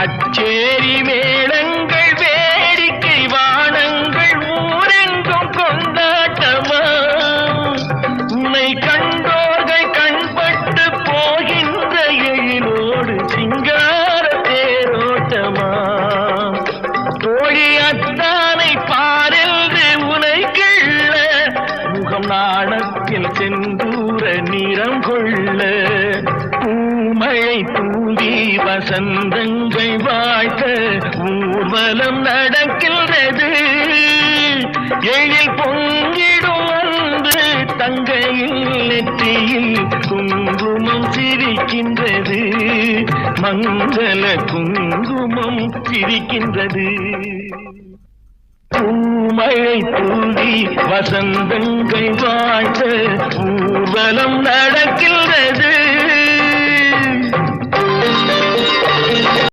கச்சேரி மேளங்கள் வேடிக்கை வானங்கள் ஊரெங்கும் கொண்டாட்டமா உன்னை கண்டோர்கள் கண்பட்டு போகின்ற எழிலோடு சிங்கார தேரோட்டமா தோழி அத்தானை பாரென்று உனை கிள்ள முகம் நாணத்தில் செந்தூர நிறம் கொள்ள பூமழை தூவி வசந்தங்கள் வாழ்த்த ஊர்வலம் நடக்கின்றது எழில் பொங்கிடும் அன்று தங்கையில் நெற்றியில் குங்குமம் சிரிக்கின்றது மங்கள குங்குமம் சிரிக்கின்றது பூமழை தூவி வசந்தங்கள் வாழ்த்த ஊர்வலம் நடக்கின்றது